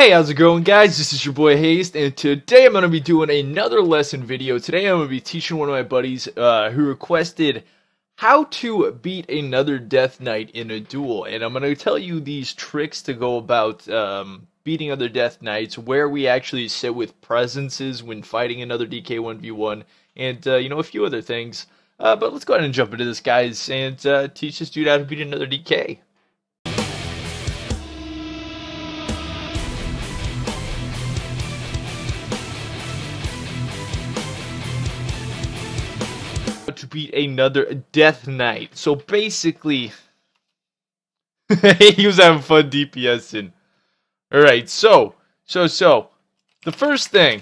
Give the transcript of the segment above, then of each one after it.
Hey, how's it going, guys? This is your boy Hazzed, and today I'm going to be doing another lesson video. Today I'm going to be teaching one of my buddies who requested how to beat another Death Knight in a duel. And I'm going to tell you these tricks to go about beating other Death Knights, where we actually sit with presences when fighting another DK 1v1, and a few other things. But let's go ahead and jump into this, guys, and teach this dude how to beat another DK. To beat another Death Knight. So basically, he was having fun DPSing. Alright, so, the first thing,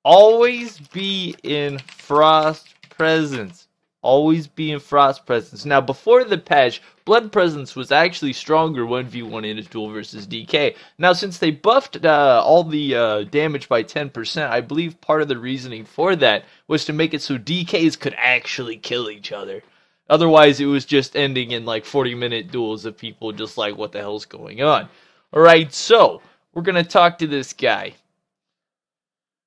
always be in Frost Presence. Always be in Frost Presence. Now, before the patch, Blood Presence was actually stronger 1v1 in a duel versus DK. Now, since they buffed all the damage by 10%, I believe part of the reasoning for that was to make it so DKs could actually kill each other. Otherwise, it was just ending in like 40-minute duels of people just like, what the hell's going on? Alright, so, we're going to talk to this guy.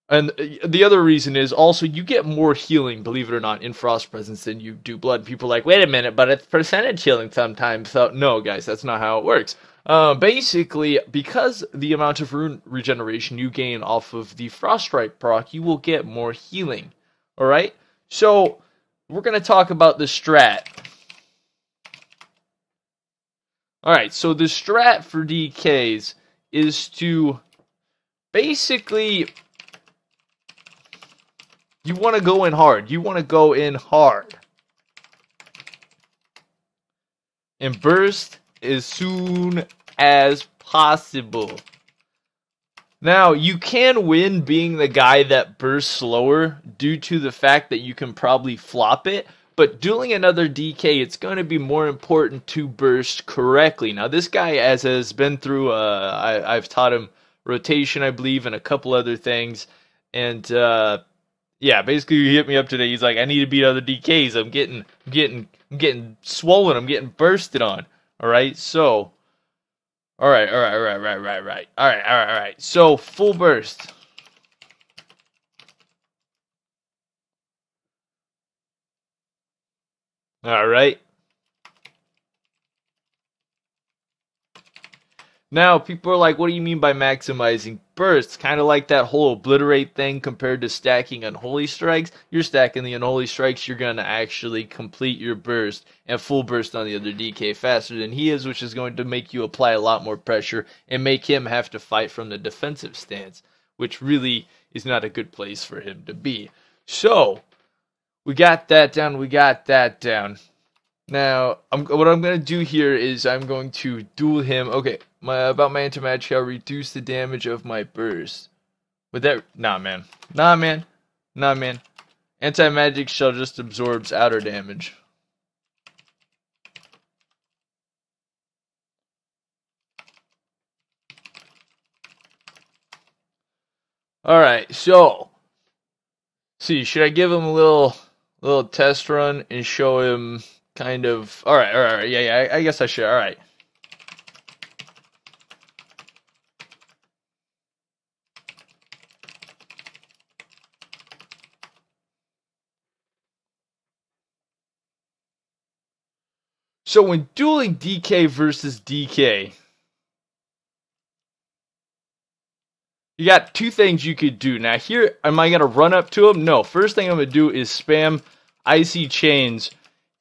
And the other reason is also you get more healing, believe it or not, in Frost Presence than you do Blood. People are like, wait a minute, but it's percentage healing sometimes. So, no, guys, that's not how it works. Basically, because the amount of rune regeneration you gain off of the Froststrike proc, you will get more healing. Alright? So, we're going to talk about the strat. Alright, so the strat for DKs is to basically... you want to go in hard. You want to go in hard. And burst as soon as possible. Now, you can win being the guy that bursts slower due to the fact that you can probably flop it. But dueling another DK, it's going to be more important to burst correctly. Now, this guy, as has been through, I've taught him rotation, I believe, and a couple other things. And, yeah, basically he hit me up today. He's like, I need to beat other DKs. I'm getting swollen. I'm getting bursted on. All right, so, all right. So full burst. All right. Now, people are like, what do you mean by maximizing bursts? Kind of like that whole obliterate thing compared to stacking unholy strikes. You're stacking the unholy strikes, you're going to actually complete your burst and full burst on the other DK faster than he is, which is going to make you apply a lot more pressure and make him have to fight from the defensive stance, which really is not a good place for him to be. So, we got that down. Now, what I'm going to do here is I'm going to duel him. Okay, about my anti-magic, I'll reduce the damage of my burst. Would that... Nah, man. Anti-magic shell just absorbs outer damage. Alright, so... see, should I give him a little test run and show him... kind of... Alright, yeah, I guess I should, alright. So when dueling DK versus DK, you got two things you could do. Now here, am I going to run up to him? No, first thing I'm going to do is spam Icy Chains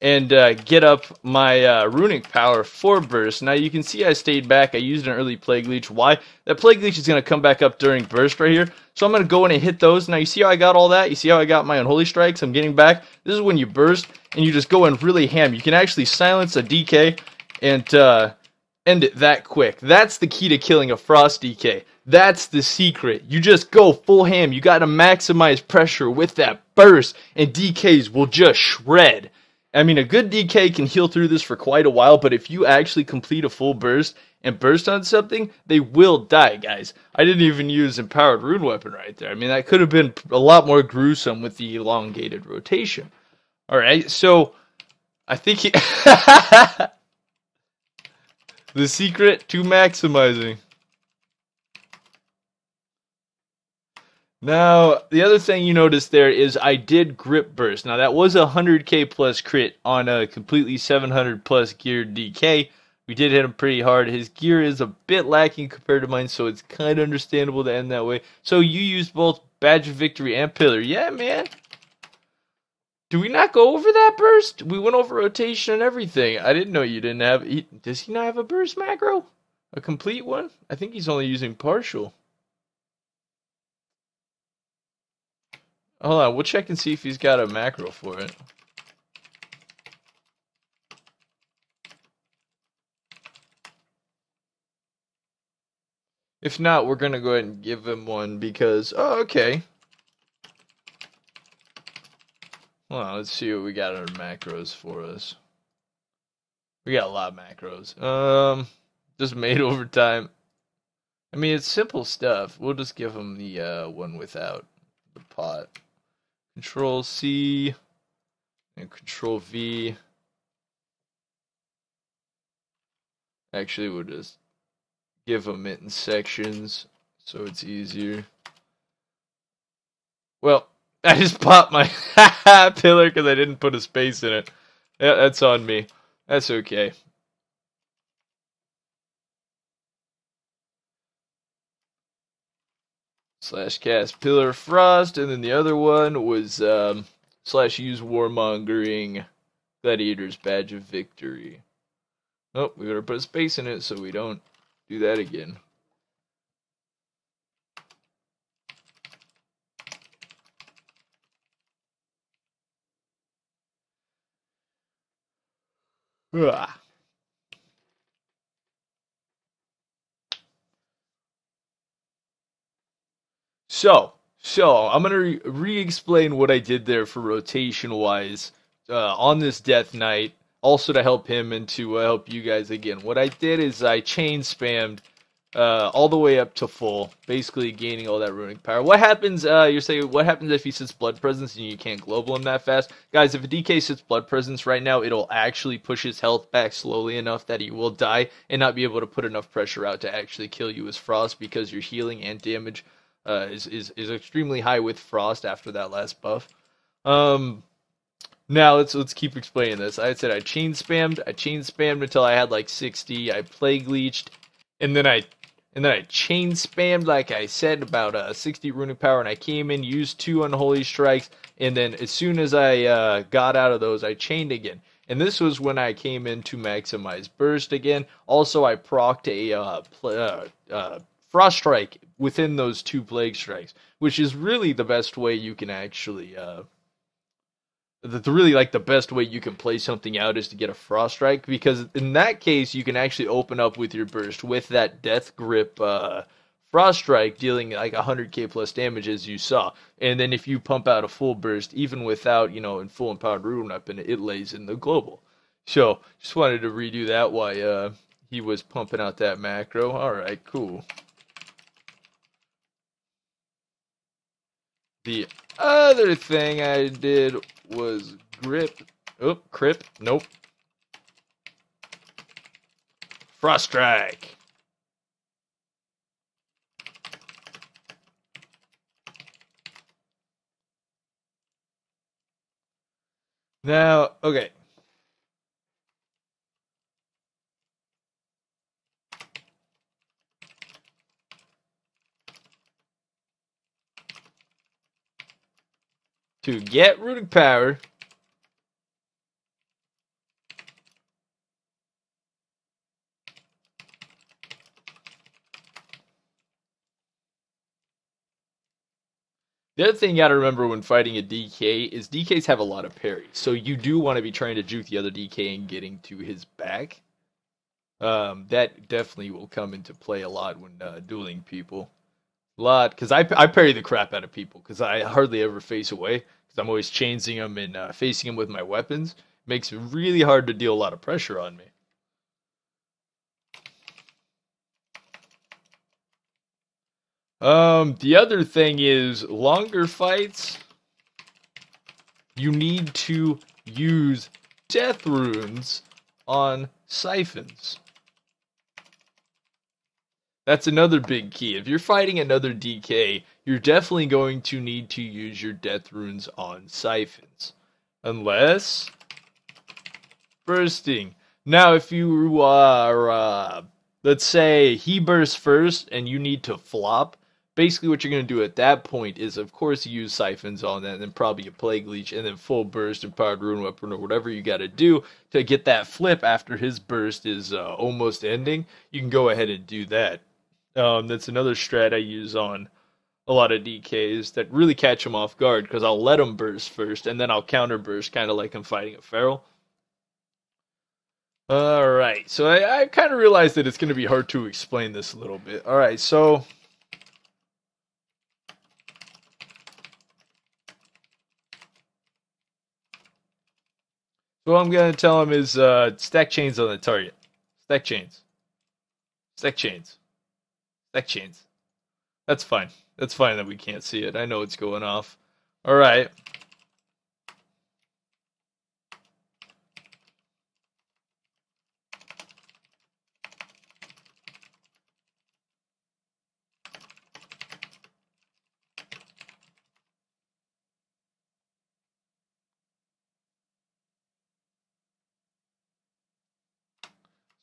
and get up my runic power for burst. Now you can see I stayed back. I used an early Plague Leech. Why? That Plague Leech is going to come back up during burst right here. So I'm going to go in and hit those. Now you see how I got all that? You see how I got my Unholy Strikes? I'm getting back. This is when you burst and you just go in really ham. You can actually silence a DK and end it that quick. That's the key to killing a Frost DK. That's the secret. You just go full ham. You got to maximize pressure with that burst and DKs will just shred. I mean, a good DK can heal through this for quite a while, but if you actually complete a full burst and burst on something, they will die, guys. I didn't even use Empowered Rune Weapon right there. I mean, that could have been a lot more gruesome with the elongated rotation. Alright, so I think he... the secret to maximizing. Now, the other thing you notice there is I did grip burst. Now, that was a 100k plus crit on a completely 700 plus geared DK. We did hit him pretty hard. His gear is a bit lacking compared to mine, so it's kind of understandable to end that way. So you used both Badge of Victory and Pillar. Yeah, man. Do we not go over that burst? We went over rotation and everything. I didn't know you didn't have... Does he not have a burst macro? A complete one? I think he's only using partial. Hold on, we'll check and see if he's got a macro for it. If not, we're gonna go ahead and give him one because... Oh, okay. Hold on, let's see what we got under macros for us. We got a lot of macros. Just made overtime. I mean, it's simple stuff. We'll just give him the one without the pot. Control C and Control V. Actually, we'll just give them it in sections so it's easier. Well, I just popped my pillar because I didn't put a space in it. Yeah, that's on me. That's okay. Slash cast Pillar of Frost, and then the other one was slash use Warmongering Gladiator's Badge of Victory. Oh, we better put a space in it so we don't do that again. Ugh. So I'm gonna re-explain what I did there for rotation-wise on this Death Knight, also to help him and to help you guys again. What I did is I chain spammed all the way up to full, basically gaining all that runic power. What happens, you're saying, what happens if he sits Blood Presence and you can't global him that fast? Guys, if a DK sits Blood Presence right now, it'll actually push his health back slowly enough that he will die and not be able to put enough pressure out to actually kill you as Frost, because your healing and damage is extremely high with Frost after that last buff. Now let's keep explaining this. I said I chain spammed until I had like 60. I plague leeched, and then I chain spammed, like I said, about 60 runic power, and I came in, used 2 unholy strikes, and then as soon as I got out of those, I chained again. And this was when I came in to maximize burst again. Also, I procced a Frost Strike within those 2 Plague Strikes, which is really the best way you can actually, the best way you can play something out is to get a Frost Strike, because in that case, you can actually open up with your burst with that Death Grip Frost Strike, dealing like 100k plus damage as you saw. And then if you pump out a full burst, even without, in full empowered rune weapon, it lays in the global. So, just wanted to redo that while he was pumping out that macro. Alright, cool. The other thing I did was Crip, nope. Frost Strike. Now, okay. To get runic power, the other thing you gotta remember when fighting a DK is DKs have a lot of parries, so you do want to be trying to juke the other DK and getting to his back. That definitely will come into play a lot when dueling people. A lot, because I parry the crap out of people, because I hardly ever face away, because I'm always chaining them and facing them with my weapons. It makes it really hard to deal a lot of pressure on me. The other thing is, longer fights, you need to use death runes on siphons. That's another big key. If you're fighting another DK, you're definitely going to need to use your death runes on siphons. Unless bursting. Now, if you are, let's say he bursts first and you need to flop, basically what you're going to do at that point is, of course, use siphons on that, and then probably a plague leech, and then full burst and powered rune weapon, or whatever you got to do to get that flip after his burst is almost ending. You can go ahead and do that. That's another strat I use on a lot of DKs that really catch them off guard, because I'll let them burst first, and then I'll counter burst, kind of like I'm fighting a feral. Alright, so I kind of realized that it's going to be hard to explain this a little bit. Alright, so what I'm going to tell him is stack chains on the target. Stack chains. Stack chains. Stack chains. That's fine. That's fine that we can't see it. I know it's going off. Alright.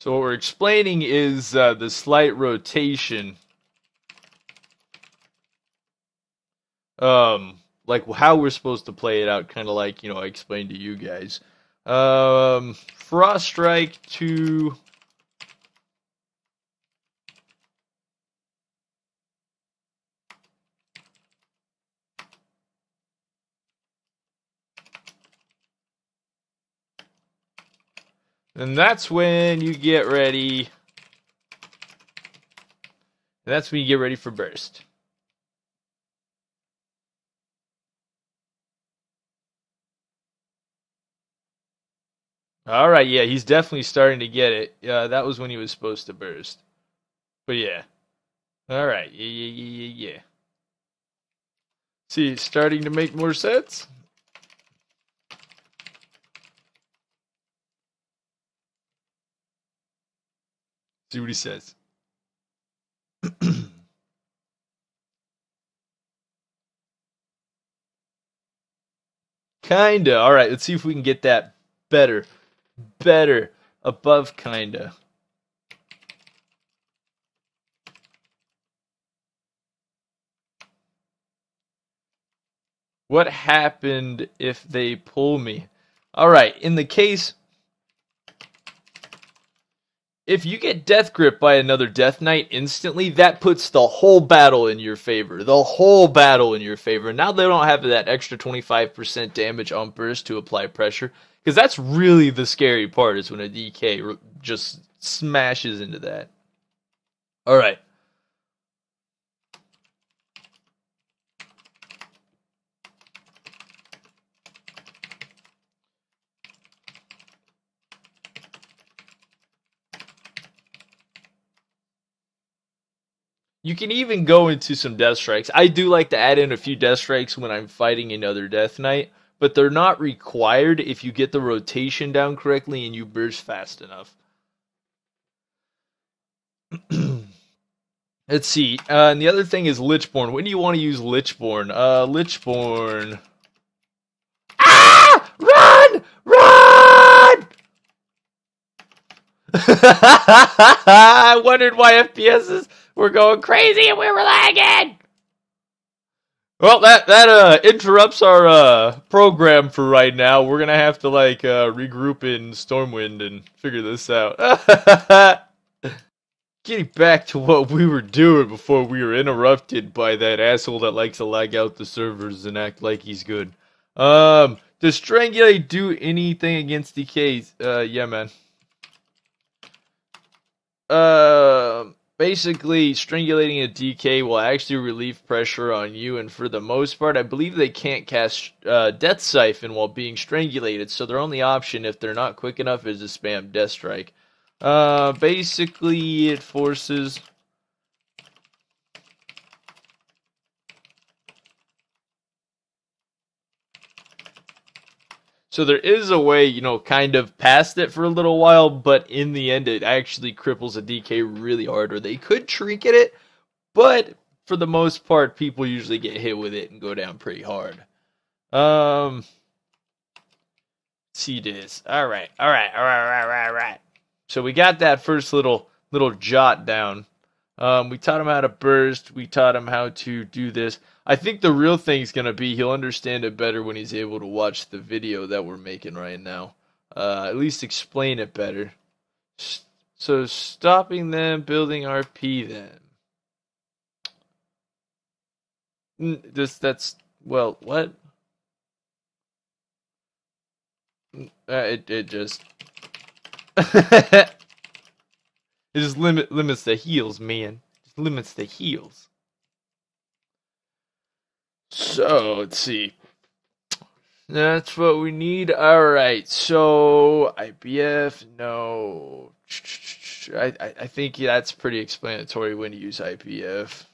So what we're explaining is the slight rotation. Like how we're supposed to play it out, kind of like, I explained to you guys. Frost Strike to... And that's when you get ready. That's when you get ready for burst. Alright, yeah, he's definitely starting to get it. Yeah, that was when he was supposed to burst. But yeah. Alright, yeah. See, it's starting to make more sense. See what he says. Kinda. Alright, let's see if we can get that better. Better. Above kinda. What happened if they pull me? Alright, in the case... If you get Death Grip by another Death Knight instantly, that puts the whole battle in your favor. The whole battle in your favor. Now they don't have that extra 25% damage on burst to apply pressure. Because that's really the scary part, is when a DK just smashes into that. Alright. You can even go into some Death Strikes. I do like to add in a few Death Strikes when I'm fighting another Death Knight, but they're not required if you get the rotation down correctly and you burst fast enough. Let's see. And the other thing is Lichborn. When do you want to use Lichborn? Lichborn. Ah! Run! Run! I wondered why FPSs were going crazy and we were lagging. Well, that interrupts our program for right now. We're gonna have to regroup in Stormwind and figure this out. Getting back to what we were doing before we were interrupted by that asshole that likes to lag out the servers and act like he's good. Does Strangulate do anything against DKs? Yeah, man. Basically, strangulating a DK will actually relieve pressure on you, and for the most part, I believe they can't cast Death Siphon while being strangulated, so their only option, if they're not quick enough, is to spam Death Strike. Basically, it forces... So there is a way, you know, kind of past it for a little while, but in the end it actually cripples a DK really hard, or they could trinket it, but for the most part, people usually get hit with it and go down pretty hard. See this. All right. So we got that first little jot down. We taught him how to burst. We taught him how to do this. I think the real thing's gonna be he'll understand it better when he's able to watch the video that we're making right now. At least explain it better. So stopping them, building RP them. Well, what? It just it just limits the heals, man. Just limits the heals. So let's see. That's what we need. All right. So IPF, no. I think that's pretty explanatory when you use IPF.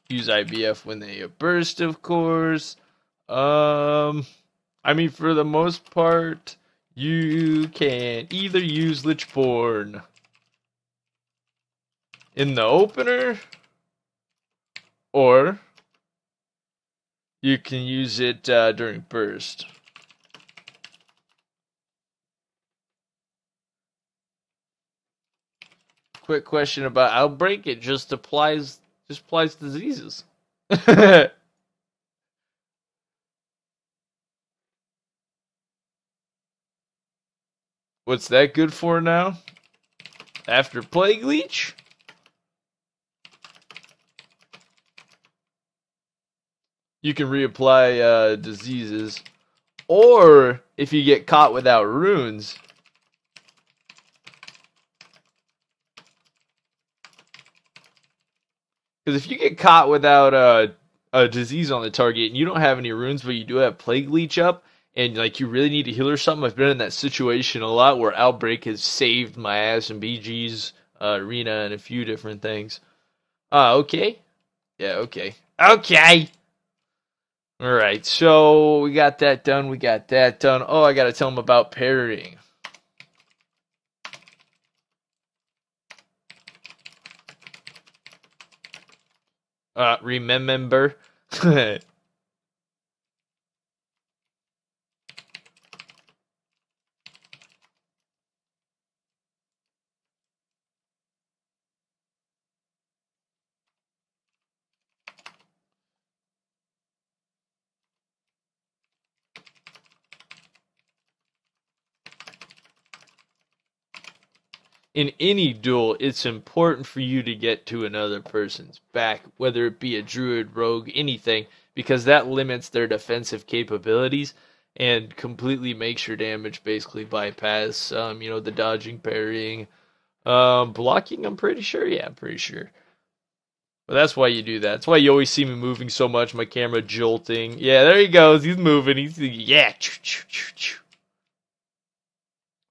Use IBF when they burst, of course. I mean, for the most part, you can either use Lichborn in the opener, or you can use it during burst. Quick question about Outbreak. It just applies diseases. What's that good for now? After Plague Leech? You can reapply diseases. Or, if you get caught without runes, because if you get caught without a disease on the target and you don't have any runes, but you do have Plague Leech up, and like you really need to heal or something, I've been in that situation a lot where Outbreak has saved my ass in BG's arena and a few different things. Okay. Yeah, okay. Okay! Alright, so we got that done, Oh, I gotta tell him about parrying. Remember. In any duel, it's important for you to get to another person's back, whether it be a druid, rogue, anything, because that limits their defensive capabilities and completely makes your damage basically bypass, you know, the dodging, parrying, blocking, I'm pretty sure. Yeah, I'm pretty sure. But that's why you do that. That's why you always see me moving so much, my camera jolting. Yeah, there he goes. He's moving. Yeah.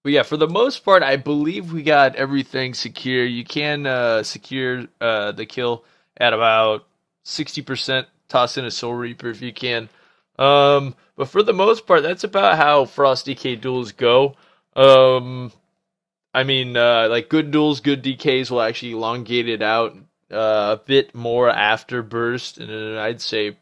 But yeah, for the most part, I believe we got everything secure. You can secure the kill at about 60%. Toss in a Soul Reaper if you can. But for the most part, that's about how Frost DK duels go. I mean, like good duels, good DKs will actually elongate it out a bit more after burst, and I'd say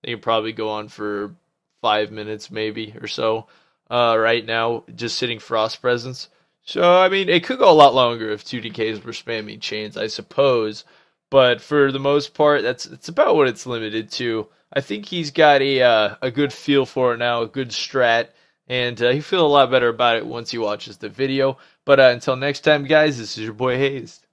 they can probably go on for 5 minutes maybe or so. Right now, just sitting Frost Presence. So, I mean, it could go a lot longer if 2DKs were spamming chains, I suppose. But for the most part, it's about what it's limited to. I think he's got a good feel for it now, a good strat, and he'll feel a lot better about it once he watches the video. But until next time, guys, this is your boy Hazzed.